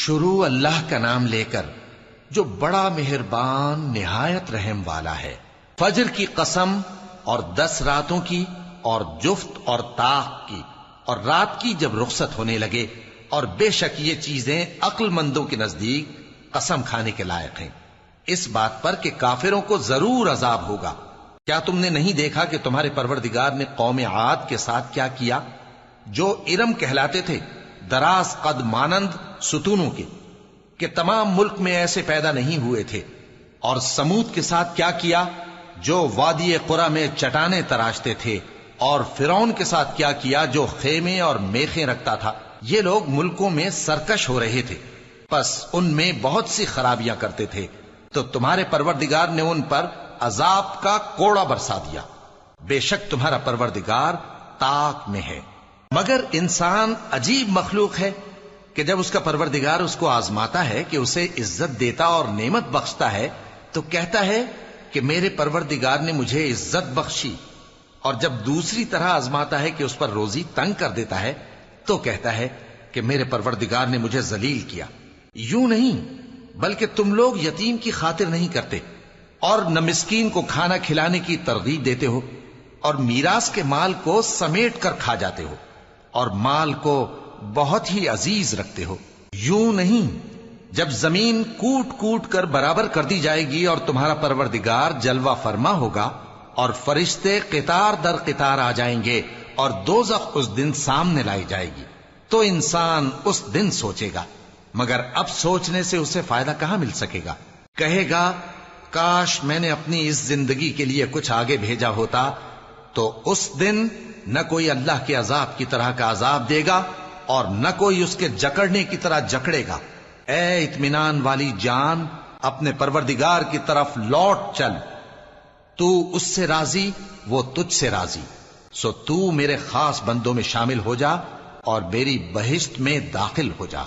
شروع اللہ کا نام لے کر جو بڑا مہربان نہایت رحم والا ہے۔ فجر کی قسم اور 10 راتوں کی اور جفت اور طاق کی اور رات کی جب رخصت ہونے لگے، اور بے شک یہ چیزیں عقل مندوں کے نزدیک قسم کھانے کے لائق ہیں، اس بات پر کہ کافروں کو ضرور عذاب ہوگا۔ کیا تم نے نہیں دیکھا کہ تمہارے پروردگار نے قوم عاد کے ساتھ کیا کیا، جو ارم کہلاتے تھے، دراز قد مانند ستونوں کے، کہ تمام ملک میں ایسے پیدا نہیں ہوئے تھے؟ اور سمود کے ساتھ کیا کیا، جو وادی قرا میں چٹانیں تراشتے تھے؟ اور فرعون کے ساتھ کیا کیا، جو خیمے اور میخیں رکھتا تھا؟ یہ لوگ ملکوں میں سرکش ہو رہے تھے، پس ان میں بہت سی خرابیاں کرتے تھے، تو تمہارے پروردگار نے ان پر عذاب کا کوڑا برسا دیا۔ بے شک تمہارا پروردگار طاق میں ہے۔ مگر انسان عجیب مخلوق ہے کہ جب اس کا پروردگار اس کو آزماتا ہے کہ اسے عزت دیتا اور نعمت بخشتا ہے تو کہتا ہے کہ میرے پروردگار نے مجھے عزت بخشی، اور جب دوسری طرح آزماتا ہے کہ اس پر روزی تنگ کر دیتا ہے تو کہتا ہے کہ میرے پروردگار نے مجھے ذلیل کیا۔ یوں نہیں، بلکہ تم لوگ یتیم کی خاطر نہیں کرتے، اور نہ مسکین کو کھانا کھلانے کی ترغیب دیتے ہو، اور میراث کے مال کو سمیٹ کر کھا جاتے ہو، اور مال کو بہت ہی عزیز رکھتے ہو۔ یوں نہیں، جب زمین کوٹ کوٹ کر برابر کر دی جائے گی اور تمہارا پروردگار جلوہ فرما ہوگا اور فرشتے قطار در قطار آ جائیں گے اور دوزخ اس دن سامنے لائی جائے گی، تو انسان اس دن سوچے گا، مگر اب سوچنے سے اسے فائدہ کہاں مل سکے گا؟ کہے گا کاش میں نے اپنی اس زندگی کے لیے کچھ آگے بھیجا ہوتا، تو اس دن نہ کوئی اللہ کے عذاب کی طرح کا عذاب دے گا اور نہ کوئی اس کے جکڑنے کی طرح جکڑے گا۔ اے اطمینان والی جان، اپنے پروردگار کی طرف لوٹ چل، تو اس سے راضی، وہ تجھ سے راضی، سو تو میرے خاص بندوں میں شامل ہو جا اور میری بہشت میں داخل ہو جا۔